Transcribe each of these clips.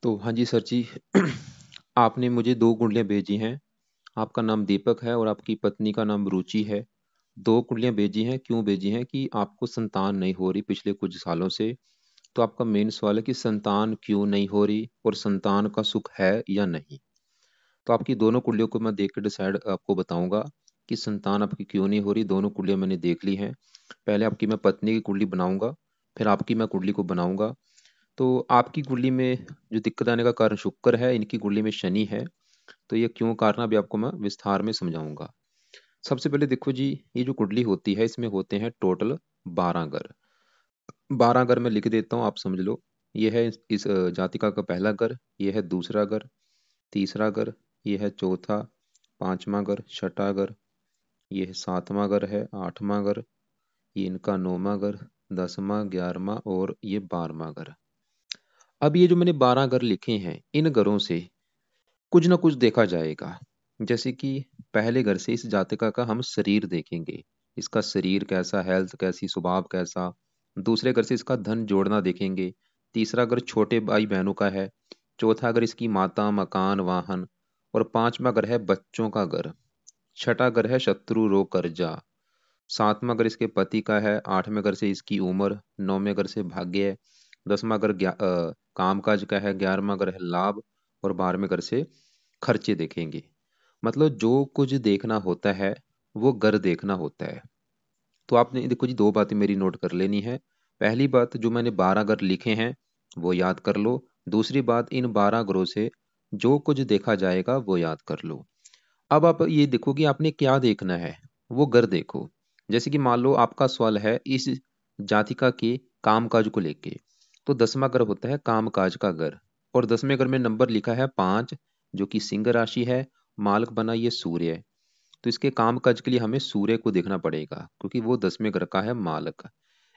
तो हाँ जी सर जी। आपने मुझे 2 कुंडलियाँ भेजी हैं। आपका नाम दीपक है और आपकी पत्नी का नाम रुचि है। 2 कुंडलियाँ भेजी हैं, क्यों भेजी हैं कि आपको संतान नहीं हो रही पिछले कुछ सालों से। तो आपका मेन सवाल है कि संतान क्यों नहीं हो रही और संतान का सुख है या नहीं। तो आपकी दोनों कुंडलियों को मैं देख के डिसाइड आपको बताऊंगा कि संतान आपकी क्यों नहीं हो रही। दोनों कुंडलियाँ मैंने देख ली हैं। पहले आपकी मैं पत्नी की कुंडली बनाऊंगा, फिर आपकी मैं कुंडली को बनाऊंगा। तो आपकी कुंडली में जो दिक्कत आने का कारण शुक्र है, इनकी कुंडली में शनि है। तो ये क्यों कारण अभी आपको मैं विस्तार में समझाऊंगा। सबसे पहले देखो जी, ये जो कुंडली होती है इसमें होते हैं टोटल 12 घर। 12 घर मैं लिख देता हूँ, आप समझ लो। ये है इस जातिका का पहला घर, ये है दूसरा घर, तीसरा घर, ये है चौथा, पांचवा घर, छठा घर, ये है सातवां घर, है आठवां घर, ये इनका नौवां घर, 10वां, 11वां और ये 12वां घर। अब ये जो मैंने 12 घर लिखे हैं, इन घरों से कुछ ना कुछ देखा जाएगा। जैसे कि पहले घर से इस जातका का हम शरीर देखेंगे, इसका शरीर कैसा, हेल्थ कैसी, स्वभाव कैसा। दूसरे घर से इसका धन जोड़ना देखेंगे। तीसरा घर छोटे भाई बहनों का है। चौथा घर इसकी माता, मकान, वाहन। और पांचवा घर है बच्चों का घर। छठा घर है शत्रु, रोग, कर्जा। सातवां घर इसके पति का है। आठवें घर से इसकी उम्र। नौवें घर से भाग्य है। 10वां घर कामकाज का है। 11वां घर है लाभ। और 12वें घर से खर्चे देखेंगे। मतलब जो कुछ देखना होता है वो घर देखना होता है। तो आपने देखो जी, 2 बातें मेरी नोट कर लेनी है। पहली बात, जो मैंने 12 घर लिखे हैं वो याद कर लो। दूसरी बात, इन 12 घरों से जो कुछ देखा जाएगा वो याद कर लो। अब आप ये देखो कि आपने क्या देखना है, वो घर देखो। जैसे कि मान लो आपका सवाल है इस जातिका के कामकाज को लेके। तो 10वां घर होता है कामकाज का घर। और 10वें घर में नंबर लिखा है 5, जो कि सिंह राशि है। मालक बना ये सूर्य है। तो इसके कामकाज के लिए हमें सूर्य को देखना पड़ेगा, क्योंकि वो 10वें घर का है मालक।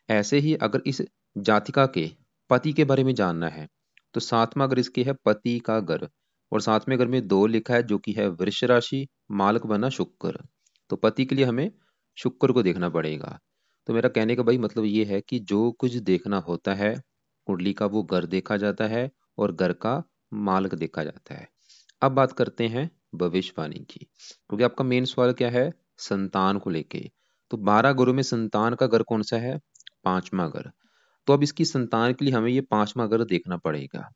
ऐसे ही अगर इस जातिका के पति के बारे में जानना है, तो 7वां घर इसके है पति का घर। और 7वें घर में 2 लिखा है, जो कि है वृष राशि। मालक बना शुक्र। तो पति के लिए हमें शुक्र को देखना पड़ेगा। तो मेरा कहने का भाई मतलब ये है कि जो कुछ देखना होता है कुंडली का, वो घर देखा जाता है और घर का मालक देखा जाता है। अब बात करते हैं भविष्यवाणी की, क्योंकि आपका मेन सवाल क्या है, संतान को लेके। तो 12 घरों में संतान का घर कौन सा है, 5वां घर। तो अब इसकी संतान के लिए हमें ये 5वां घर देखना पड़ेगा।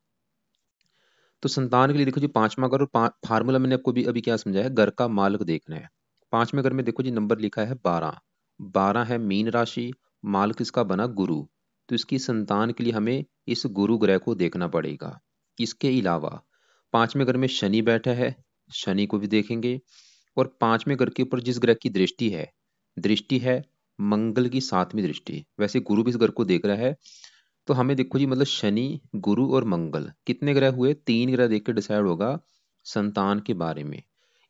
तो संतान के लिए देखो जी, 5वां घर और फार्मूला मैंने आपको भी अभी क्या समझाया है, घर का मालक देखना है। 5वें घर में देखो जी, नंबर लिखा है 12। 12 है मीन राशि। मालक इसका बना गुरु। तो इसकी संतान के लिए हमें इस गुरु ग्रह को देखना पड़ेगा। इसके अलावा 5वें घर में शनि बैठा है, शनि को भी देखेंगे। और 5वें घर के ऊपर जिस ग्रह की दृष्टि है मंगल की 7वीं दृष्टि। वैसे गुरु भी इस घर को देख रहा है। तो हमें देखो जी, मतलब शनि, गुरु और मंगल कितने ग्रह हुए, 3 ग्रह देख के डिसाइड होगा संतान के बारे में।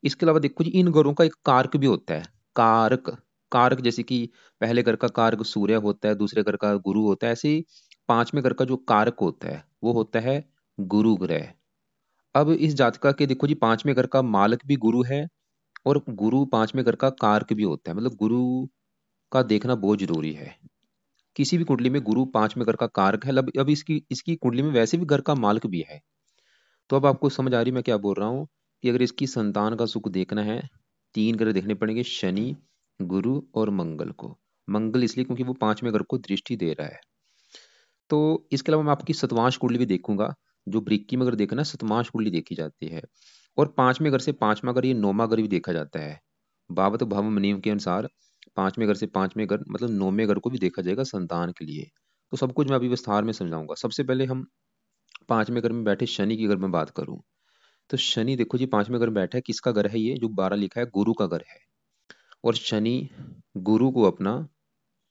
इसके अलावा देखो जी, इन ग्रहों का एक कारक भी होता है। कारक, कारक जैसे कि पहले घर का कारक सूर्य होता है, दूसरे घर का गुरु होता है। ऐसे ही 5वें घर का जो कारक होता है वो होता है गुरु ग्रह। अब इस जातका के देखो जी, 5वें घर का मालक भी गुरु है और गुरु 5वें घर का कारक भी होता है। मतलब गुरु का देखना बहुत जरूरी है। किसी भी कुंडली में गुरु 5वें घर का कारक है। अब इसकी इसकी कुंडली में वैसे भी घर का मालक भी है। तो अब आपको समझ आ रही मैं क्या बोल रहा हूँ, कि अगर इसकी संतान का सुख देखना है, 3 ग्रह देखने पड़ेंगे, शनि, गुरु और मंगल को। मंगल इसलिए क्योंकि वो 5वें घर को दृष्टि दे रहा है। तो इसके अलावा मैं आपकी सतवांश कुंडली भी देखूंगा। जो बृक्की में अगर देखना, सतवांश कुंडली देखी जाती है। और 5वें घर से 5वां घर, ये 9वां घर भी देखा जाता है। भावत भव नियम के अनुसार 5वें घर से 5वें घर मतलब 9वें घर को भी देखा जाएगा संतान के लिए। तो सब कुछ मैं अभी विस्तार में समझाऊंगा। सबसे पहले हम 5वें घर में बैठे शनि की अगर मैं बात करूं, तो शनि देखो जी, 5वें घर में बैठा है। किसका घर है ये, जो 12 लिखा है, गुरु का घर है। और शनि गुरु को अपना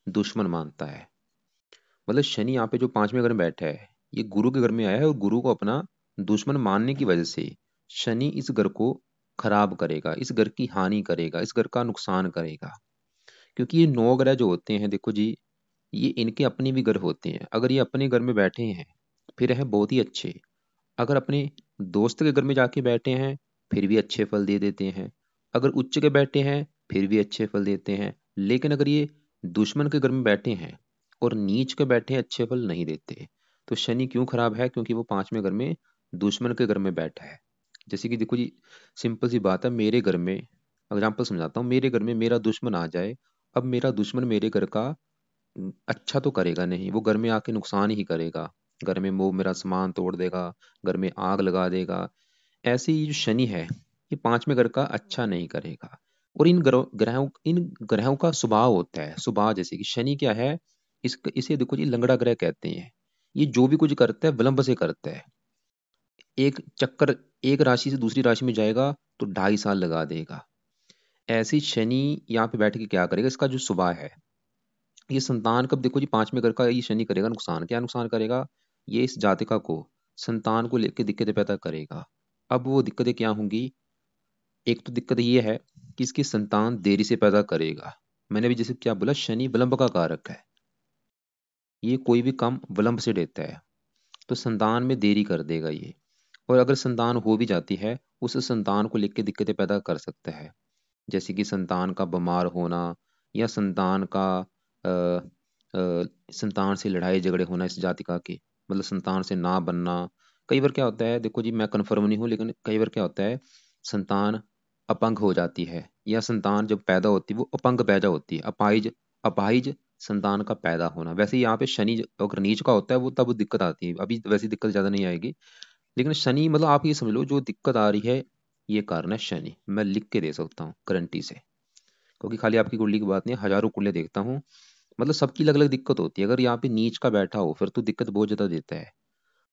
दुश्मन मानता है। मतलब शनि यहाँ पे जो 5वें घर में बैठा है, ये गुरु के घर में आया है और गुरु को अपना दुश्मन मानने की वजह से शनि इस घर को खराब करेगा, इस घर की हानि करेगा, इस घर का नुकसान करेगा। क्योंकि ये 9 ग्रह जो होते हैं देखो जी, ये इनके अपने भी घर होते हैं। अगर ये अपने घर में बैठे हैं फिर है बहुत ही अच्छे। अगर अपने दोस्त के घर में जाके बैठे हैं फिर भी अच्छे फल दे देते हैं। अगर उच्च के बैठे हैं फिर भी अच्छे फल देते हैं। लेकिन अगर ये दुश्मन के घर में बैठे हैं और नीच के बैठे हैं, अच्छे फल नहीं देते। तो शनि क्यों खराब है, क्योंकि वो 5वें घर में दुश्मन के घर में बैठा है। जैसे कि देखो जी, सिंपल सी बात है, मेरे घर में एग्जाम्पल समझाता हूँ, मेरे घर में मेरा दुश्मन आ जाए, अब मेरा दुश्मन मेरे घर का अच्छा तो करेगा नहीं, वो घर में आके नुकसान ही करेगा। घर में वो मेरा सामान तोड़ देगा, घर में आग लगा देगा। ऐसे ही जो शनि है, ये पांचवें घर का अच्छा नहीं करेगा। और इन ग्रहों का स्वभाव होता है, स्वभाव जैसे कि शनि क्या है, इसे देखो जी लंगड़ा ग्रह कहते हैं। ये जो भी कुछ करता है विलंब से करता है। एक चक्कर एक राशि से दूसरी राशि में जाएगा तो 2.5 साल लगा देगा। ऐसे ही शनि यहाँ पे बैठ के क्या करेगा, इसका जो स्वभाव है, ये संतान कब देखो जी पांचवें घर का ये शनि करेगा नुकसान। क्या नुकसान करेगा, ये इस जातिका को संतान को लेकर दिक्कतें पैदा करेगा। अब वो दिक्कतें क्या होंगी, एक तो दिक्कत ये है कि इसकी संतान देरी से पैदा करेगा। मैंने भी जैसे क्या बोला, शनि विलंब का कारक है, ये कोई भी काम विलंब से देता है, तो संतान में देरी कर देगा ये। और अगर संतान हो भी जाती है, उस संतान को लेकर दिक्कतें पैदा कर सकता है। जैसे कि संतान का बीमार होना, या संतान का संतान से लड़ाई झगड़े होना इस जातिका के, मतलब संतान से ना बनना। कई बार क्या होता है, देखो जी मैं कन्फर्म नहीं हूँ, लेकिन कई बार क्या होता है, संतान अपंग हो जाती है, या संतान जब पैदा होती है वो अपंग पैदा होती है, अपाहिज। अपाहिज संतान का पैदा होना। वैसे यहाँ पे शनि अगर नीच का होता है वो तब दिक्कत आती है, अभी वैसी दिक्कत ज़्यादा नहीं आएगी। लेकिन शनि मतलब आप ये समझ लो, जो दिक्कत आ रही है ये कारण है शनि। मैं लिख के दे सकता हूँ गारंटी से, क्योंकि खाली आपकी कुंडली की बात नहीं है, हजारों कुंडली देखता हूँ। मतलब सबकी अलग अलग दिक्कत होती है। अगर यहाँ पे नीच का बैठा हो फिर तो दिक्कत बहुत ज्यादा देता है।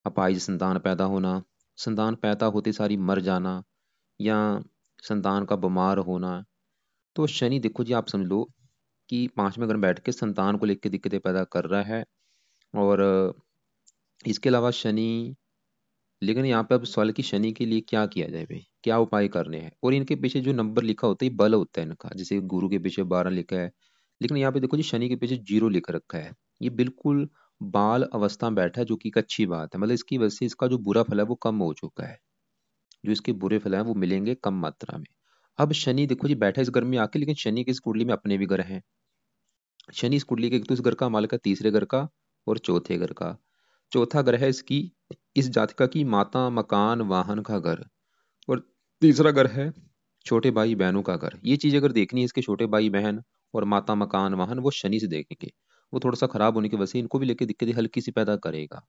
अपाहिज संतान पैदा होना, संतान पैदा होते सारी मर जाना, या संतान का बीमार होना। तो शनि देखो जी, आप समझ लो कि पांचवें घर में बैठ के संतान को लेकर दिक्कतें पैदा कर रहा है। और इसके अलावा शनि, लेकिन यहाँ पे अब सवाल कि शनि के लिए क्या किया जाए भाई, क्या उपाय करने हैं। और इनके पीछे जो नंबर लिखा होता है ये बल होता है इनका, जैसे गुरु के पीछे 12 लिखा है, लेकिन यहाँ पे देखो जी शनि के पीछे 0 लिख रखा है। ये बिल्कुल बाल अवस्था में बैठा है, जो कि एक अच्छी बात है। मतलब इसकी वजह से इसका जो बुरा फल है वो कम हो चुका है, जो इसके बुरे फल हैं वो मिलेंगे कम मात्रा में। अब शनि देखो जी बैठा है इस घर में आके, लेकिन शनि की इस कुंडली में अपने भी घर हैं। शनि इस कुंडली के एक तो इस घर का मालिक है, तीसरे घर का और चौथे घर का। चौथा घर है इसकी, इस जातिका की माता, मकान, वाहन का घर। और तीसरा घर है छोटे भाई बहनों का घर। ये चीज अगर देखनी है, इसके छोटे भाई बहन और माता, मकान, वाहन, वो शनि से देखेंगे। वो थोड़ा सा खराब होने की वजह से इनको भी लेके दिक्कतें हल्की सी पैदा करेगा।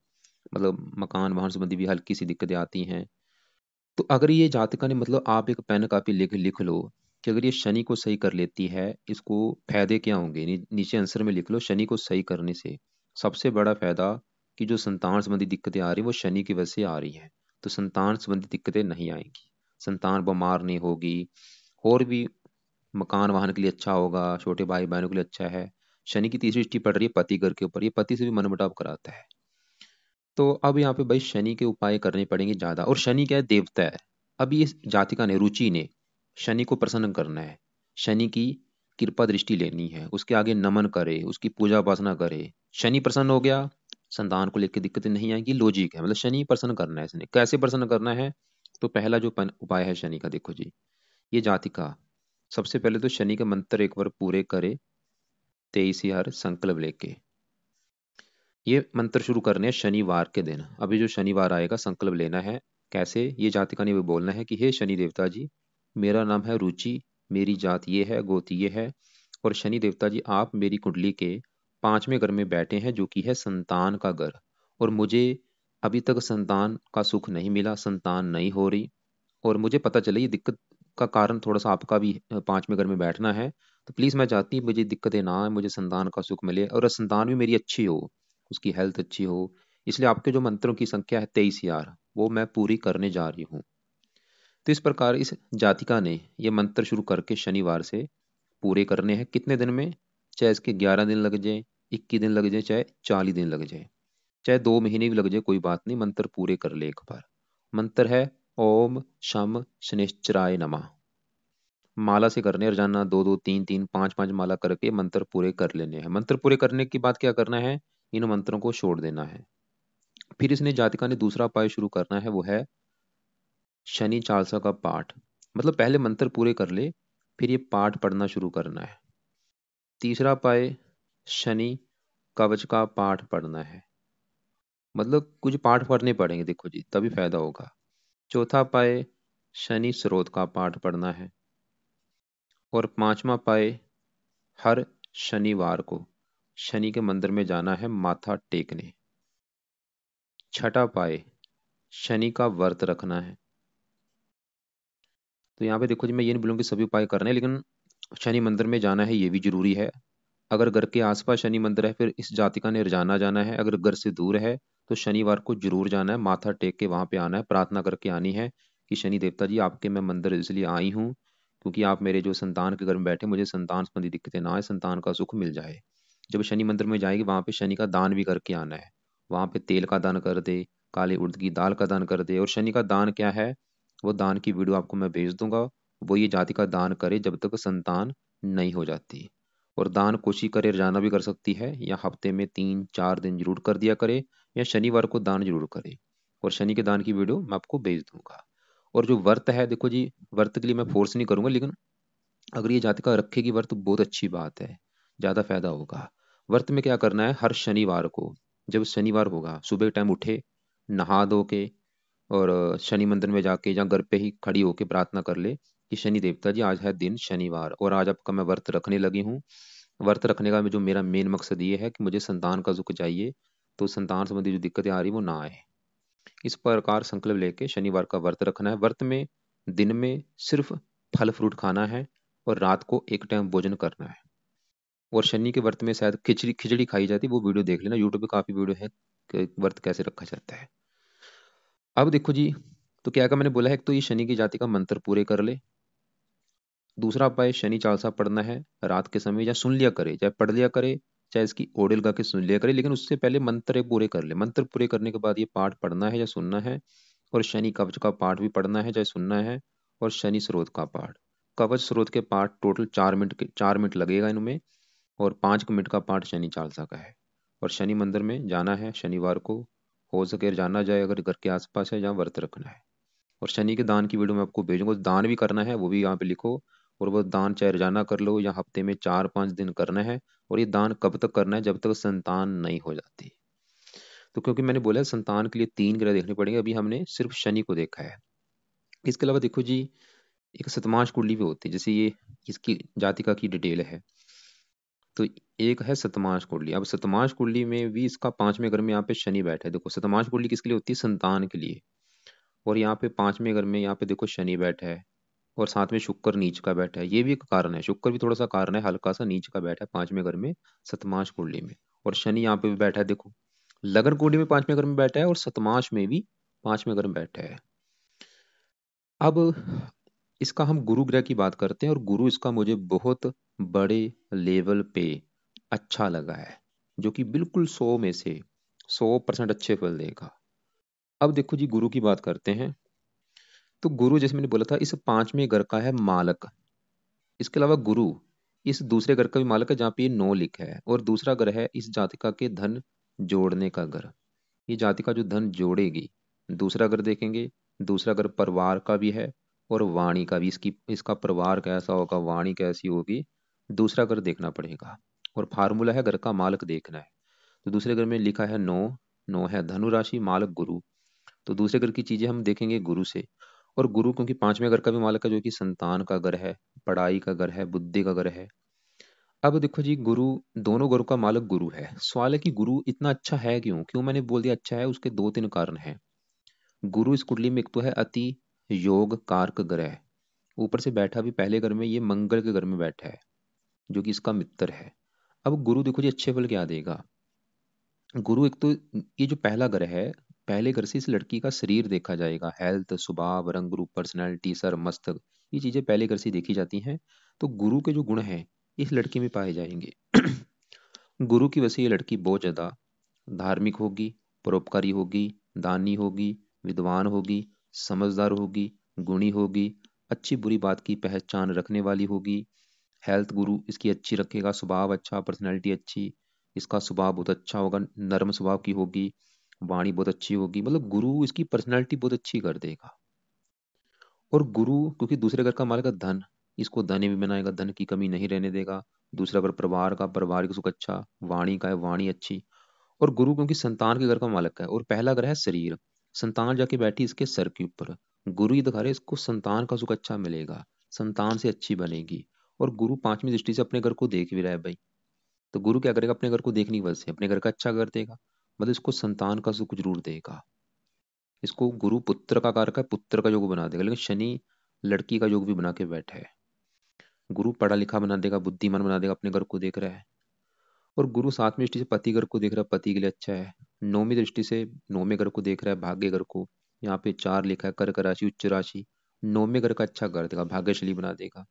मतलब मकान वाहन संबंधी भी हल्की सी दिक्कतें आती हैं। तो अगर ये जातका ने, मतलब आप एक पेन कापी लिख लिख लो कि अगर ये शनि को सही कर लेती है, इसको फायदे क्या होंगे। नीचे आंसर में लिख लो, शनि को सही करने से सबसे बड़ा फायदा कि जो संतान संबंधी दिक्कतें आ रही है वो शनि की वजह से आ रही हैं। तो संतान संबंधी दिक्कतें नहीं आएंगी, संतान बीमार नहीं होगी। और भी मकान वाहन के लिए अच्छा होगा, छोटे भाई बहनों के लिए अच्छा है। शनि की तीसरी दृष्टि पड़ रही है पति घर के ऊपर, ये पति से भी मनमुटाव कराता है। तो अब यहाँ पे भाई शनि के उपाय करने पड़ेंगे ज्यादा। और शनि क्या है, देवता है। अब ये जातिका ने, रुचि ने शनि को प्रसन्न करना है, शनि की कृपा दृष्टि लेनी है, उसके आगे नमन करे, उसकी पूजा उपासना करे। शनि प्रसन्न हो गया, संतान को लेकर दिक्कतें नहीं आएगी। लॉजिक है, मतलब शनि प्रसन्न करना है। इसने कैसे प्रसन्न करना है, तो पहला जो उपाय है शनि का, देखो जी, ये जातिका सबसे पहले तो शनि का मंत्र एक बार पूरे करे, 23 हर संकल्प लेके। ये मंत्र शुरू करने हैं शनिवार के दिन। अभी जो शनिवार आएगा संकल्प लेना है। कैसे, ये जातिका ने भी बोलना है कि हे शनि देवता जी, मेरा नाम है रुचि, मेरी जात ये है, गोत्र ये है, और शनि देवता जी आप मेरी कुंडली के पांचवें घर में बैठे हैं, जो कि है संतान का घर। और मुझे अभी तक संतान का सुख नहीं मिला, संतान नहीं हो रही। और मुझे पता चला ये दिक्कत का कारण थोड़ा सा आपका भी पांचवें घर में बैठना है। तो प्लीज मैं चाहती हूँ मुझे दिक्कतें ना आए, मुझे संतान का सुख मिले, और संतान भी मेरी अच्छी हो, उसकी हेल्थ अच्छी हो। इसलिए आपके जो मंत्रों की संख्या है 23 यार, वो मैं पूरी करने जा रही हूँ। तो इस प्रकार इस जातिका ने ये मंत्र शुरू करके शनिवार से पूरे करने हैं। कितने दिन में, चाहे इसके 11 दिन लग जाए, 21 दिन लग जाए, चाहे 40 दिन लग जाए, चाहे 2 महीने भी लग जाए, कोई बात नहीं, मंत्र पूरे कर ले एक बार। मंत्र है ओम शम शनिश्चराय नमः। माला से करने हैं रोजाना, दो दो तीन तीन पांच पांच माला करके मंत्र पूरे कर लेने हैं। मंत्र पूरे करने के बाद क्या करना है, इन मंत्रों को छोड़ देना है। फिर इसने जातिका ने दूसरा उपाय शुरू करना है, वो है शनि चालीसा का पाठ। मतलब पहले मंत्र पूरे कर ले, फिर ये पाठ पढ़ना शुरू करना है। तीसरा उपाय, शनि कवच का पाठ पढ़ना है। मतलब कुछ पाठ पढ़ने पड़ेंगे, देखो जी, तभी फायदा होगा। चौथा पाए, शनि स्रोत का पाठ पढ़ना है। और पांचवा पाए, हर शनिवार को शनि के मंदिर में जाना है माथा टेकने। छठा पाए, शनि का व्रत रखना है। तो यहाँ पे देखो जी, मैं ये नहीं बोलूँगा कि सभी उपाय करने हैं, लेकिन शनि मंदिर में जाना है, ये भी जरूरी है। अगर घर के आसपास शनि मंदिर है, फिर इस जातिका ने रोजाना जाना है। अगर घर से दूर है तो शनिवार को जरूर जाना है, माथा टेक के वहां पे आना है, प्रार्थना करके आनी है कि शनि देवता जी, आपके मैं मंदिर इसलिए आई हूँ क्योंकि आप मेरे जो संतान के घर में बैठे, मुझे संतान संबंधी दिक्कतें ना आए, संतान का सुख मिल जाए। जब शनि मंदिर में जाएगी, वहां पे शनि का दान भी करके आना है। वहां पे तेल का दान कर दे, काले उड़द की दाल का दान कर दे। और शनि का दान क्या है, वो दान की वीडियो आपको मैं भेज दूंगा। वो ये जाति का दान करे जब तक संतान नहीं हो जाती। और दान कोशिश करे रोजाना भी कर सकती है, या हफ्ते में 3-4 दिन जरूर कर दिया करे, या शनिवार को दान जरूर करे। और शनि के दान की वीडियो मैं आपको भेज दूंगा। और जो व्रत है, देखो जी, व्रत के लिए मैं फोर्स नहीं करूंगा, लेकिन अगर ये जातिका रखेगी व्रत तो बहुत अच्छी बात है, ज्यादा फायदा होगा। व्रत में क्या करना है, हर शनिवार को, जब शनिवार होगा, सुबह टाइम उठे, नहा धो के, और शनि मंदिर में जाके या घर पे ही खड़ी होके प्रार्थना कर ले कि शनि देवता जी, आज है दिन शनिवार और आज आपका मैं व्रत रखने लगी हूँ। व्रत रखने का जो मेरा मेन मकसद ये है कि मुझे संतान का सुख चाहिए, तो संतान संबंधी जो दिक्कतें आ रही वो ना आए। इस प्रकार संकल्प लेके शनिवार का व्रत रखना है। व्रत में दिन में सिर्फ फल फ्रूट खाना है, और रात को एक टाइम भोजन करना है। और शनि के व्रत में शायद खिचड़ी खिचड़ी खाई जाती है, वो वीडियो देख लेना, यूट्यूब पे काफी वीडियो है कि व्रत कैसे रखा जाता है। अब देखो जी, तो क्या मैंने बोला है, एक तो ये शनि की जाति का मंत्र पूरे कर ले। दूसरा उपाय, शनि चालीसा पढ़ना है रात के समय, या सुन लिया करे, चाहे पढ़ लिया करे, चाहे इसकी ओडियल गा के सुन लिया करे, लेकिन उससे पहले मंत्र एक पूरे कर ले। मंत्र पूरे करने के बाद ये पाठ पढ़ना है या सुनना है। और शनि कवच का पाठ भी पढ़ना है, चाहे सुनना है। और शनि स्रोत का पाठ, कवच स्रोत के पाठ टोटल 4 मिनट के 4 मिनट लगेगा इनमें। और 5 मिनट का पाठ शनि चालीसा का है। और शनि मंदिर में जाना है शनिवार को, हो सके जाना जाए अगर घर के आसपास है, जहाँ व्रत रखना है। और शनि के दान की वीडियो मैं आपको भेजूंगा, दान भी करना है, वो भी यहाँ पे लिखो। और वो दान चाहे रोजाना कर लो या हफ्ते में 4-5 दिन करना है। और ये दान कब तक करना है, जब तक संतान नहीं हो जाती। तो क्योंकि मैंने बोला है, संतान के लिए 3 ग्रह देखने पड़ेंगे, अभी हमने सिर्फ शनि को देखा है। इसके अलावा देखो जी, एक सतमाश कुंडली भी होती है, जैसे ये इसकी जातिका की डिटेल है। तो एक है सतमाश कुंडली। अब सतमाश कुंडली में भी इसका 5वें घर में यहाँ पे शनि बैठा है। देखो, सतमाश कुंडली किसके लिए होती है, संतान के लिए। और यहाँ पे 5वें घर में यहाँ पे देखो शनि बैठा है। और साथ में शुक्र नीच का बैठा है, ये भी एक कारण है, शुक्र भी थोड़ा सा कारण है, हल्का सा नीच का बैठा है 5वें घर में, सतमाश कुंडली में। और शनि यहाँ पे भी बैठा है, देखो, लगन कुंडली में 5वें घर में बैठा है, और सतमाश में भी 5वें घर में बैठा है। अब इसका हम गुरु ग्रह की बात करते हैं, और गुरु इसका मुझे बहुत बड़े लेवल पे अच्छा लगा है, जो कि बिल्कुल 100 में से 100% अच्छे फल देगा। अब देखो जी, गुरु की बात करते हैं। तो गुरु, जैसे मैंने बोला था, इस 5वें घर का है मालक। इसके अलावा गुरु इस दूसरे घर का भी मालक है, जहाँ पे ये 9 लिखा है। और दूसरा घर है इस जातिका के धन जोड़ने का घर। ये जातिका जो धन जोड़ेगी, दूसरा घर देखेंगे। दूसरा घर परिवार का भी है, और वाणी का भी। इसका परिवार कैसा होगा, वाणी कैसी होगी, दूसरा घर देखना पड़ेगा। और फार्मूला है घर का मालक देखना है। तो दूसरे घर में लिखा है 9, 9 है धनु राशि, मालक गुरु। तो दूसरे घर की चीजें हम देखेंगे गुरु से। और गुरु क्योंकि 5वें घर का भी मालक है, जो कि संतान का घर है, पढ़ाई का घर है, बुद्धि का घर है। अब देखो जी, गुरु, दोनों गुरु का मालक गुरु है। सवाल है कि गुरु इतना अच्छा है क्यों, क्यों मैंने बोल दिया अच्छा है, उसके 2-3 कारण हैं। गुरु इस कुंडली में एक तो है अति योग कारक ग्रह। ऊपर से बैठा भी पहले घर में, ये मंगल के घर में बैठा है, जो कि इसका मित्र है। अब गुरु देखो जी, अच्छे फल क्या देगा। गुरु एक तो, ये जो पहला घर है, पहले घर से इस लड़की का शरीर देखा जाएगा, हेल्थ, स्वभाव, रंग रूप, पर्सनैलिटी, सर, मस्तक, ये चीजें पहले घर से देखी जाती हैं। तो गुरु के जो गुण हैं इस लड़की में पाए जाएंगे। गुरु की वजह से ये लड़की बहुत ज्यादा धार्मिक होगी, परोपकारी होगी, दानी होगी, विद्वान होगी, समझदार होगी, गुणी होगी, अच्छी बुरी बात की पहचान रखने वाली होगी। हेल्थ गुरु इसकी अच्छी रखेगा, स्वभाव अच्छा, पर्सनैलिटी अच्छी, इसका स्वभाव बहुत अच्छा होगा, नर्म स्वभाव की होगी, वाणी बहुत अच्छी होगी, मतलब गुरु इसकी पर्सनैलिटी बहुत अच्छी कर देगा। और गुरु क्योंकि दूसरे घर का मालिक है धन, इसको धनी भी बनाएगा, धन की कमी नहीं रहने देगा। दूसरा घर परिवार का, पारिवारिक सुख अच्छा, वाणी का है, वाणी अच्छी। और गुरु क्योंकि संतान के घर का मालिक है और पहला घर है शरीर, संतान जाके बैठी इसके सर के ऊपर। गुरु ही दिखा रहे इसको संतान का सुख अच्छा मिलेगा, संतान से अच्छी बनेगी। और गुरु पांचवी दृष्टि से अपने घर को देख भी रहा है भाई। तो गुरु क्या करेगा, अपने घर को देखने की वजह से अपने घर का अच्छा कर देगा, मतलब इसको संतान का सुख जरूर देगा। इसको गुरु पुत्र का कारक है, पुत्र का योग बना देगा। लेकिन शनि लड़की का योग भी बना के बैठा है। गुरु पढ़ा लिखा बना देगा, बुद्धिमान बना देगा, अपने घर को देख रहा है। और गुरु सातवीं दृष्टि से पति घर को देख रहा है, पति के लिए अच्छा है। नौवीं दृष्टि से नौवें घर को देख रहा है, भाग्य घर को। यहाँ पे 4 लिखा है, कर्क राशि उच्च राशि। नौवें घर का अच्छा कर देगा, भाग्यशाली बना देगा।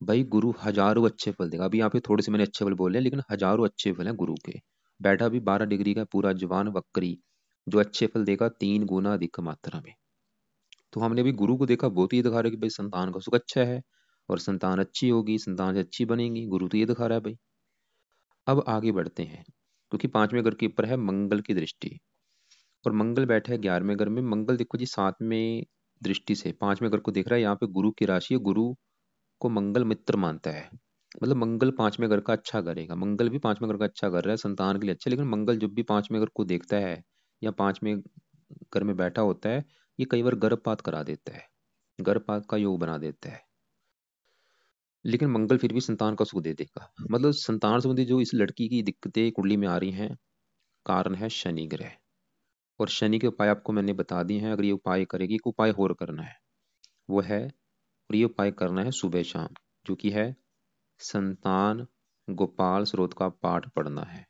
भाई गुरु हजारों अच्छे फल देगा। अभी यहाँ पे थोड़े से मैंने अच्छे फल बोले, लेकिन हजारों अच्छे फल हैं गुरु के। बैठा भी 12 डिग्री का पूरा जवान वक्री, जो अच्छे फल देगा 3 गुना अधिक मात्रा में। तो हमने भी गुरु को देखा, वो तो ये दिखा रहा है कि भाई संतान का सुख अच्छा है और संतान अच्छी होगी, संतान से अच्छी बनेगी। गुरु तो ये दिखा रहा है भाई। अब आगे बढ़ते हैं, क्योंकि पांचवें घर के ऊपर है मंगल की दृष्टि। और मंगल बैठा है 11वें घर में। मंगल देखो जी, 7वें दृष्टि से 5वें घर को देख रहा है। यहाँ पे गुरु की राशि है, गुरु को मंगल मित्र मानता है। मतलब मंगल 5वें घर का अच्छा करेगा। मंगल भी 5वें घर का अच्छा कर रहा है, संतान के लिए अच्छा। लेकिन मंगल जब भी 5वें घर को देखता है या 5वें घर में बैठा होता है, ये कई बार गर्भपात करा देता है, गर्भपात का योग बना देता है। लेकिन मंगल फिर भी संतान का सुख दे देगा। मतलब संतान संबंधी जो इस लड़की की दिक्कतें कुंडली में आ रही हैं, कारण है शनि ग्रह। और शनि के उपाय आपको मैंने बता दिए हैं। अगर ये उपाय करेगी, एक उपाय और करना है, वो है, और ये उपाय करना है सुबह शाम, जो कि है संतान गोपाल स्रोत का पाठ पढ़ना है।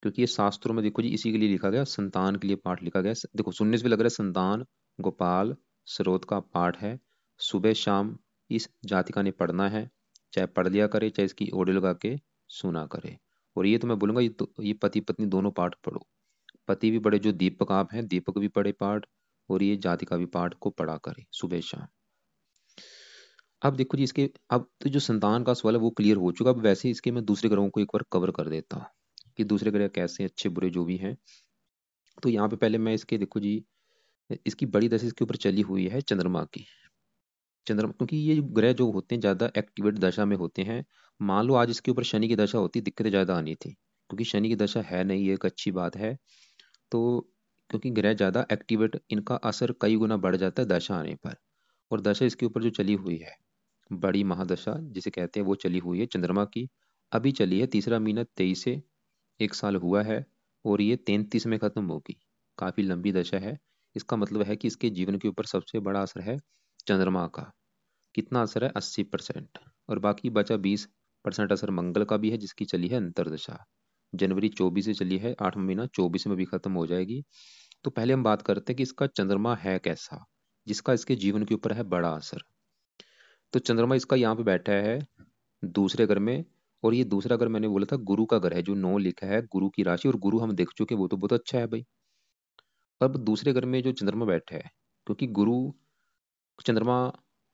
क्योंकि ये शास्त्रों में देखो जी, इसी के लिए लिखा गया, संतान के लिए पाठ लिखा गया। देखो सुनने से भी लग रहा है संतान गोपाल स्रोत का पाठ है, सुबह शाम इस जातिका ने पढ़ना है। चाहे पढ़ लिया करे, चाहे इसकी ऑडियो लगा के सुना करे। और ये तो मैं बोलूंगा, ये पति पत्नी दोनों पाठ पढ़ो। पति भी पढ़े, जो दीपक आप हैं दीपक भी पढ़े पाठ, और ये जातिका भी पाठ को पढ़ा करे सुबह शाम। अब देखो जी, इसके अब तो जो संतान का सवाल है वो क्लियर हो चुका। अब वैसे ही इसके मैं दूसरे ग्रहों को एक बार कवर कर देता हूँ कि दूसरे ग्रह कैसे अच्छे बुरे जो भी हैं। तो यहाँ पे पहले मैं इसके, देखो जी, इसकी बड़ी दशा इसके ऊपर चली हुई है चंद्रमा की। चंद्रमा, क्योंकि ये ग्रह जो होते हैं ज्यादा एक्टिवेट दशा में होते हैं। मान लो आज इसके ऊपर शनि की दशा होती, दिक्कतें ज्यादा आनी थी। क्योंकि शनि की दशा है नहीं, ये एक अच्छी बात है। तो क्योंकि ग्रह ज्यादा एक्टिवेट, इनका असर कई गुना बढ़ जाता है दशा आने पर। और दशा इसके ऊपर जो चली हुई है, बड़ी महादशा जिसे कहते हैं, वो चली हुई है चंद्रमा की। अभी चली है, तीसरा महीना 23 से 1 साल हुआ है, और ये 33 में खत्म होगी। काफी लंबी दशा है। इसका मतलब है कि इसके जीवन के ऊपर सबसे बड़ा असर है चंद्रमा का। कितना असर है, 80%। और बाकी बचा 20% असर मंगल का भी है, जिसकी चली है अंतरदशा। जनवरी 24 से चली है, 8वां महीना 24 में भी खत्म हो जाएगी। तो पहले हम बात करते हैं कि इसका चंद्रमा है कैसा, जिसका इसके जीवन के ऊपर है बड़ा असर। तो चंद्रमा इसका यहाँ पे बैठा है दूसरे घर में। और ये दूसरा घर मैंने बोला था गुरु का घर है, जो 9 लिखा है गुरु की राशि। और गुरु हम देख चुके, वो तो बहुत अच्छा है भाई। अब दूसरे घर में जो चंद्रमा बैठा है, क्योंकि गुरु चंद्रमा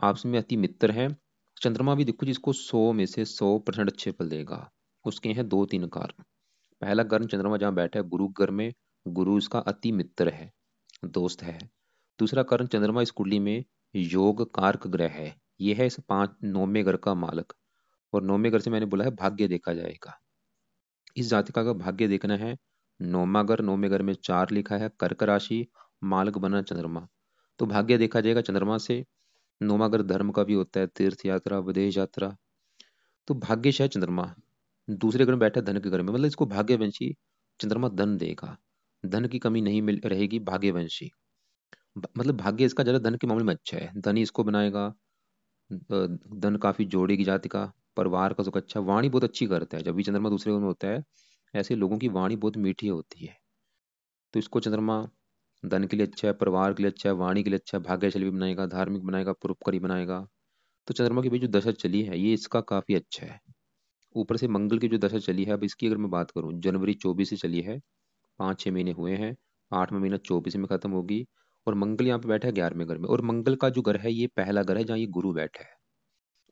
आपस में अति मित्र है। चंद्रमा भी देखो जिसको 100 में से 100% अच्छे फल देगा। उसके हैं 2-3 कारण। पहला कारण, चंद्रमा जहाँ बैठा है गुरु घर में, गुरु उसका अति मित्र है, दोस्त है। दूसरा कारण, चंद्रमा इस कुंडली में योग कारक ग्रह है। ये है इस 9वें घर का मालक। और 9वें घर से मैंने बोला है भाग्य देखा जाएगा। इस जातिका का भाग्य देखना है। 9वें घर में 4 लिखा है, कर्क राशि, मालक बना चंद्रमा। तो भाग्य देखा जाएगा चंद्रमा से। 9वां घर धर्म का भी होता है, तीर्थ यात्रा, विदेश यात्रा। तो भाग्यश है चंद्रमा। दूसरे घर में बैठा धन के घर में, मतलब इसको भाग्यवंशी चंद्रमा धन देगा। धन की कमी नहीं मिल रहेगी, भाग्यवंशी। मतलब भाग्य इसका ज्यादा धन के मामले में अच्छा है, धन ही इसको बनाएगा। धन काफी जोड़ेगी जाति का। परिवार का सुख अच्छा, वाणी बहुत अच्छी करता है। जब भी चंद्रमा दूसरे घर में होता है, ऐसे लोगों की वाणी बहुत मीठी होती है। तो इसको चंद्रमा धन के लिए अच्छा है, परिवार के लिए अच्छा है, वाणी के लिए अच्छा है, भाग्यशाली भी बनाएगा, धार्मिक बनाएगा, परोपकारी बनाएगा। तो चंद्रमा की भी जो दशा चली है, ये इसका काफी अच्छा है। ऊपर से मंगल की जो दशा चली है, अब इसकी अगर मैं बात करूं, जनवरी 24 से चली है, 5-6 महीने हुए हैं। 8वां महीना 24 में खत्म होगी। और मंगल यहाँ पे बैठा है 11वें घर में। और मंगल का जो घर है, ये पहला घर है जहाँ ये गुरु बैठा है।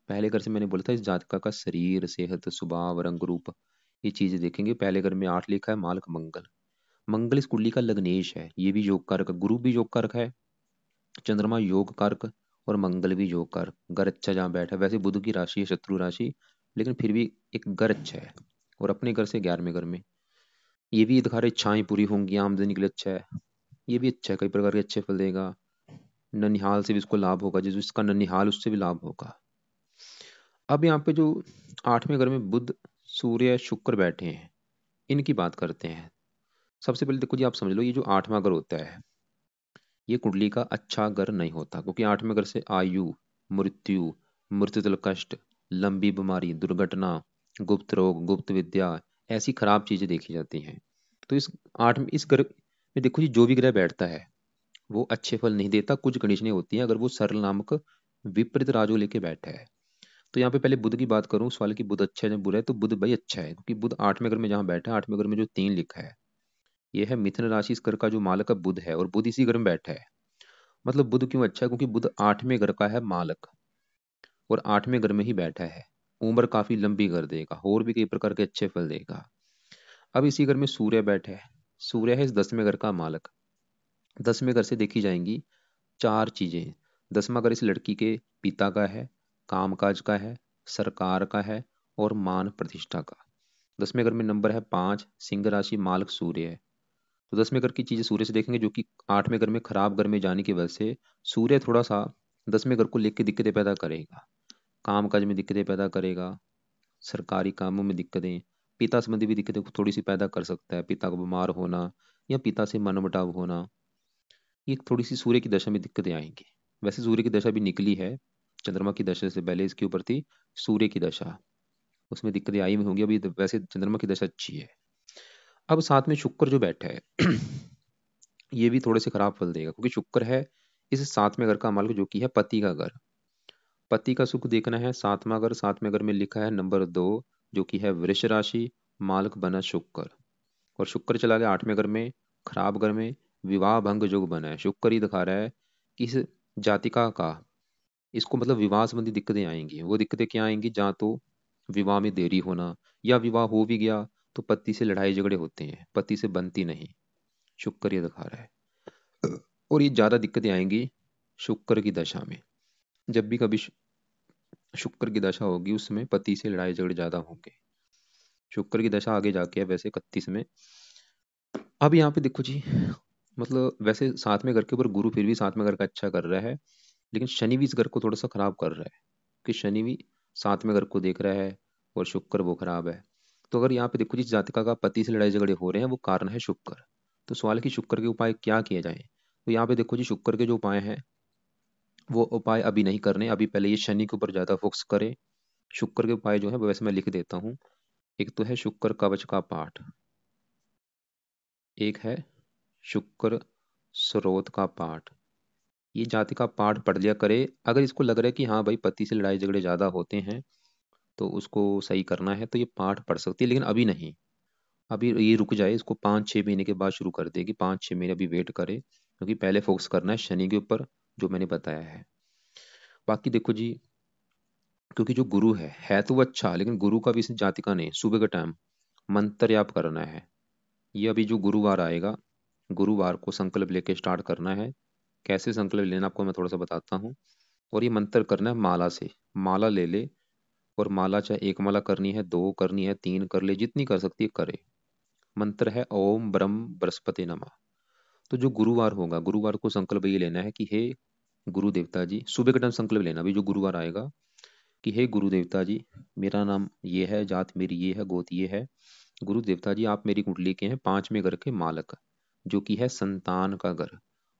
पहले घर से मैंने बोला था, इस जातका का शरीर, सेहत, स्वभाव, रंग रूप, ये चीजें देखेंगे। पहले घर में 8 लिखा है, मालक मंगल। मंगल इस कुंडली का लग्नेश है, ये भी योग कारक, गुरु भी योग कारक है, चंद्रमा योग कारक, और मंगल भी योग कारक। घर अच्छा जहाँ बैठा है। वैसे बुध की राशि है शत्रु राशि, लेकिन फिर भी एक घर अच्छा है। और अपने घर से 11वें घर में। ये भी दिखा रहे इच्छाएं पूरी होंगी, आमदनी के लिए अच्छा है। ये भी अच्छा है, कई प्रकार के अच्छे फल देगा। ननिहाल से भी इसको लाभ होगा, जिस जिसका ननिहाल उससे भी लाभ होगा। अब यहाँ पे जो 8वें घर में बुध, सूर्य, शुक्र बैठे हैं, इनकी बात करते हैं। सबसे पहले देखो जी, आप समझ लो, ये जो 8वां घर होता है, ये कुंडली का अच्छा घर नहीं होता, क्योंकि 8वें घर से आयु, मृत्यु, मृत्युतल कष्ट, लंबी बीमारी, दुर्घटना, गुप्त रोग, गुप्त विद्या, ऐसी खराब चीजें देखी जाती हैं। तो इस घर में देखो जी, जो भी ग्रह बैठता है वो अच्छे फल नहीं देता। कुछ कंडीशनें होती हैं, अगर वो सरल नामक विपरीत राजो लेके बैठा है। तो यहाँ पे पहले बुध की बात करूं, सवाल की बुध अच्छा है या बुरा है, तो बुध भाई अच्छा है, क्योंकि बुध 8वें घर में जहाँ बैठा है, 8वें घर में जो 3 लिखा है, ये है मिथुन राशि। इस घर का जो मालक है बुध है, और बुध इसी घर में बैठा है। मतलब बुध क्यों अच्छा है, क्योंकि बुध 8वें घर का है मालक, और 8वें घर में ही बैठा है। उम्र काफी लंबी कर देगा, और भी कई प्रकार के अच्छे फल देगा। अब इसी घर में सूर्य बैठा है। सूर्य है इस 10वें घर का मालक। 10वें घर से देखी जाएंगी 4 चीजें। 10वां घर इस लड़की के पिता का है, कामकाज का है, सरकार का है, और मान प्रतिष्ठा का। 10वें घर में नंबर है 5, सिंह राशि, मालक सूर्य है। तो 10वें घर की चीजें सूर्य से देखेंगे, जो कि 8वें घर में खराब घर में जाने की वजह से सूर्य थोड़ा सा 10वें घर को लेकर दिक्कतें पैदा करेगा। काम काज में दिक्कतें पैदा करेगा, सरकारी कामों में दिक्कतें, पिता संबंधी भी दिक्कतें थोड़ी सी पैदा कर सकता है। पिता को बीमार होना या पिता से मनमुटाव होना, ये थोड़ी सी सूर्य की दशा में दिक्कतें आएंगी। वैसे सूर्य की दशा भी निकली है, चंद्रमा की दशा से पहले इसके ऊपर थी सूर्य की दशा, उसमें दिक्कतें आई हुई होंगी। अभी वैसे चंद्रमा की दशा अच्छी है। अब साथ में शुक्र जो बैठा है ये भी थोड़े से खराब फल देगा, क्योंकि शुक्र है इस 7वें घर का मालिक, जो कि है पति का घर। पति का सुख देखना है, 7वां घर। 7वें घर में लिखा है नंबर 2, जो कि है वृष राशि, मालक बना शुक्र। और शुक्र चला गया 8वें घर में, खराब घर में, विवाह भंग योग बना है। शुक्र ही दिखा रहा है कि इस जातिका का, इसको मतलब विवाह संबंधी दिक्कतें आएंगी। वो दिक्कतें क्या आएंगी, जहाँ तो विवाह में देरी होना, या विवाह हो भी गया तो पति से लड़ाई झगड़े होते हैं, पति से बनती नहीं। शुक्र ये दिखा रहा है। और ये ज्यादा दिक्कतें आएंगी शुक्र की दशा में। जब भी कभी शुक्र की दशा होगी, उसमें पति से लड़ाई झगड़े ज्यादा होंगे। शुक्र की दशा आगे जाके है वैसे 31 में। अब यहाँ पे देखो जी, मतलब वैसे 7वें घर के ऊपर गुरु फिर भी 7वें घर का अच्छा कर रहा है, लेकिन शनि भी इस घर को थोड़ा सा खराब कर रहा है, कि शनि भी 7वें घर को देख रहा है, और शुक्र वो खराब है। तो अगर यहाँ पे देखो जिस जातिका का पति से लड़ाई झगड़े हो रहे हैं, वो कारण है शुक्र। तो सवाल है कि शुक्र के उपाय क्या किए जाए। तो यहाँ पे देखो जी, शुक्र के जो उपाय हैं वो उपाय अभी नहीं करने, अभी पहले ये शनि के ऊपर ज्यादा फोकस करें। शुक्र के उपाय जो है वो वैसे मैं लिख देता हूँ। एक तो है शुक्र कवच का पाठ, एक है शुक्र स्रोत का पाठ। ये जाति का पाठ पढ़ लिया करे। अगर इसको लग रहा है कि हाँ भाई पति से लड़ाई झगड़े ज्यादा होते हैं, तो उसको सही करना है, तो ये पाठ पढ़ सकती है, लेकिन अभी नहीं। अभी ये रुक जाए, इसको 5-6 महीने के बाद शुरू कर देगी। 5-6 महीने अभी वेट करे, क्योंकि पहले फोकस करना है शनि के ऊपर, जो मैंने बताया है। बाकी देखो जी, क्योंकि जो गुरु है तो वो अच्छा, लेकिन गुरु का भी इस जाति का नहीं, सुबह का टाइम मंत्र जाप करना है। ये अभी जो गुरुवार आएगा, गुरुवार को संकल्प लेके स्टार्ट करना है। कैसे संकल्प लेना आपको मैं थोड़ा सा बताता हूँ। और ये मंत्र करना है माला से। माला ले ले, और माला चाहे एक माला करनी है, 2 करनी है, 3 कर ले, जितनी कर सकती है करे। मंत्र है ओम ब्रह्म बृहस्पति नमः। तो जो गुरुवार होगा, गुरुवार को संकल्प ये लेना है कि हे गुरु देवता जी, सुबह के टाइम संकल्प लेना अभी जो गुरुवार आएगा, कि हे गुरु देवता जी, मेरा नाम ये है, जात मेरी ये है, गोत ये है। गुरु देवता जी, आप मेरी कुंडली के हैं 5वें घर के मालक, जो कि है संतान का घर।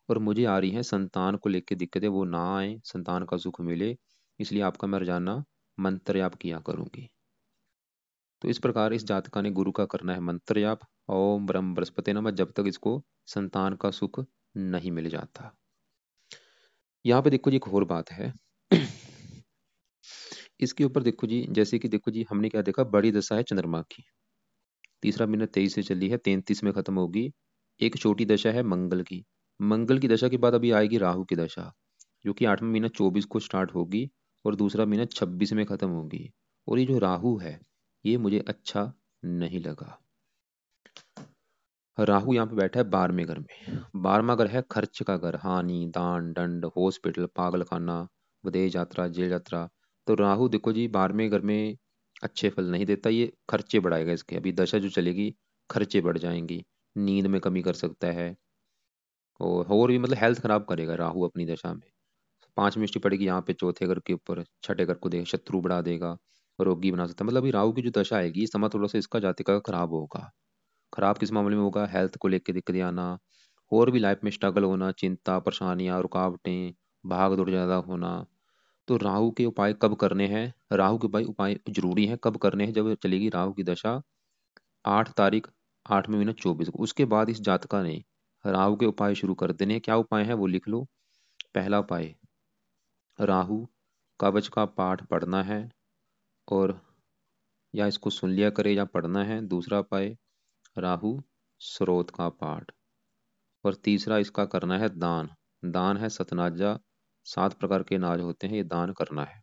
और मुझे आ रही है संतान को लेकर दिक्कतें, वो ना आए, संतान का सुख मिले, इसलिए आपका मैं रोजाना मंत्र जाप किया करूंगी। तो इस प्रकार इस जातका ने गुरु का करना है मंत्र जाप, ओम ब्रह्म बृहस्पति नमः, जब तक इसको संतान का सुख नहीं मिल जाता। यहाँ पे देखो जी, एक और बात है इसके ऊपर देखो जी, जैसे कि देखो जी, हमने क्या देखा, बड़ी दशा है चंद्रमा की, तीसरा महीना 23 से चली है, 33 में खत्म होगी। एक छोटी दशा है मंगल की। मंगल की दशा के बाद अभी आएगी राहु की दशा, जो कि 8वां महीना 24 को स्टार्ट होगी, और दूसरा महीना 26 में खत्म होगी। और ये जो राहु है, ये मुझे अच्छा नहीं लगा। राहु यहाँ पे बैठा है 12वें घर में। 12वां घर है खर्च का घर, हानि, दान, दंड, हॉस्पिटल, पागल खाना, विदेश यात्रा, जेल यात्रा। तो राहु देखो जी 12वें घर में अच्छे फल नहीं देता, ये खर्चे बढ़ाएगा इसके। अभी दशा जो चलेगी खर्चे बढ़ जाएंगी, नींद में कमी कर सकता है, और भी मतलब हेल्थ खराब करेगा राहु अपनी दशा में। 5वीं दृष्टि पड़ेगी यहाँ पे चौथे घर के ऊपर, छठे घर को देगा, शत्रु बढ़ा देगा, रोगी बना सकता है। मतलब अभी राहु की जो दशा आएगी इस समय थोड़ा सा इसका जाति का खराब होगा। खराब किस मामले में होगा? हेल्थ को लेकर दिक्कतें आना, और भी लाइफ में स्ट्रगल होना, चिंता, परेशानियां, रुकावटें, भाग दौड़ ज़्यादा होना। तो राहु के उपाय कब करने हैं? राहु के उपाय जरूरी हैं, कब करने हैं? जब चलेगी राहु की दशा 8 तारीख 8वें महीना 24 को, उसके बाद इस जातका ने राहु के उपाय शुरू कर देने हैं। क्या उपाय है वो लिख लो। पहला उपाय, राहु कवच का पाठ पढ़ना है, और या इसको सुन लिया करे या पढ़ना है। दूसरा उपाय, राहु स्रोत का पाठ। और तीसरा इसका करना है दान। दान है सतनाजा, 7 प्रकार के अनाज होते हैं, ये दान करना है।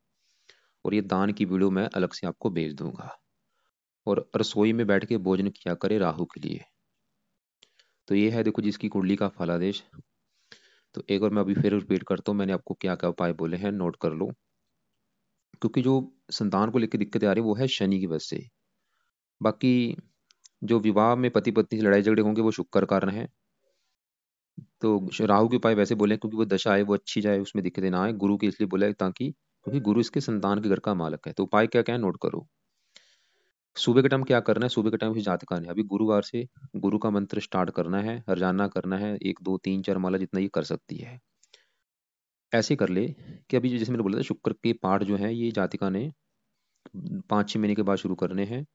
और ये दान की वीडियो मैं अलग से आपको भेज दूंगा। और रसोई में बैठ के भोजन किया करे राहु के लिए। तो ये है देखो जिसकी कुंडली का फलादेश। तो एक बार मैं अभी फिर रिपीट करता हूँ, मैंने आपको क्या क्या उपाय बोले हैं, नोट कर लो। क्योंकि जो संतान को लेकर दिक्कतें आ रही है वो है शनि की वजह से। बाकी जो विवाह में पति पत्नी से लड़ाई झगड़े होंगे वो शुक्र कारण है। तो राहु के उपाय वैसे बोले हैं क्योंकि वो दशा आए वो अच्छी जाए, उसमें दिक्कतें ना आए। गुरु के इसलिए बोला है ताकि, क्योंकि गुरु इसके संतान के घर का मालक है। तो उपाय क्या क्या है नोट करो। सुबह के टाइम क्या करना है? सुबह के टाइम जातका ने अभी गुरुवार से गुरु का मंत्र स्टार्ट करना है, हरजाना करना है, 1 2 3 4 माला जितना ये कर सकती है। ऐसे कर ले कि अभी जैसे मैंने बोला था शुक्र के पाठ जो है ये जातिका ने 5 6 महीने के बाद शुरू करने हैं।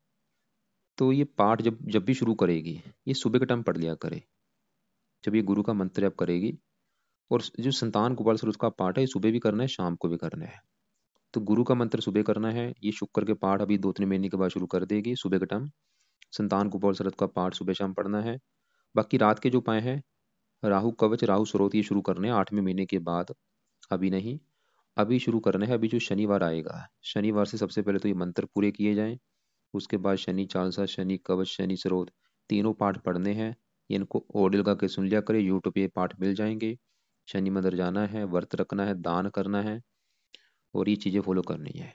तो ये पाठ जब जब भी शुरू करेगी ये सुबह के टाइम पढ़ लिया करे, जब ये गुरु का मंत्र जब करेगी। और जो संतान गोपाल सरोज का पाठ है ये सुबह भी करना है, शाम को भी करना है। तो गुरु का मंत्र सुबह करना है, ये शुक्र के पाठ अभी 2 3 महीने के बाद शुरू कर देगी सुबह के टाइम। संतान गोपाल सरोज का पाठ सुबह शाम पढ़ना है। बाकी रात के जो उपाय हैं, राहु कवच राहु स्रोत ये शुरू करने हैं 8वें महीने के बाद, अभी नहीं, अभी शुरू करने हैं। अभी जो शनिवार आएगा, शनिवार से सबसे पहले तो ये मंत्र पूरे किए जाएं। उसके बाद शनि चालीसा, शनि कवच, शनि स्रोत, तीनों पाठ पढ़ने हैं। ये इनको ऑडियो लगा के सुन लिया करे, यूट्यूब पे ये पाठ मिल जाएंगे। शनि मंदिर जाना है, व्रत रखना है, दान करना है, और ये चीज़ें फॉलो करनी है।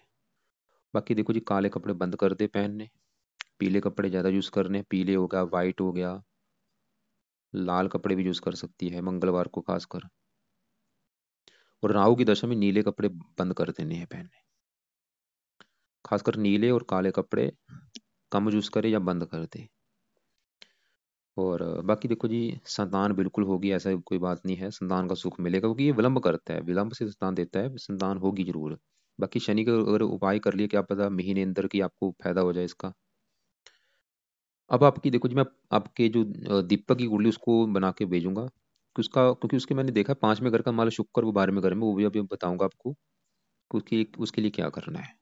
बाकी देखो जी, काले कपड़े बंद कर दे पहनने, पीले कपड़े ज़्यादा यूज़ करने, पीले हो गया, वाइट हो गया, लाल कपड़े भी यूज़ कर सकती है मंगलवार को खासकर। और राहु की दशा में नीले कपड़े बंद कर देने हैं पहनने, खासकर नीले और काले कपड़े कम यूज़ करे या बंद कर दे। और बाकी देखो जी, संतान बिल्कुल होगी, ऐसा कोई बात नहीं है, संतान का सुख मिलेगा क्योंकि ये विलंब करता है, विलंब से संतान देता है, संतान होगी जरूर। बाकी शनि का अगर उपाय कर लिए, क्या पता महीने अंदर की आपको फायदा हो जाए इसका। अब आपकी देखो जी, मैं आपके जो दीपक की कुंडली उसको बना के भेजूंगा कि उसका, क्योंकि उसके मैंने देखा 5वें घर का माल शुक्र, वो 12वें घर में, वो भी अभी बताऊंगा आपको कि उसके लिए क्या करना है।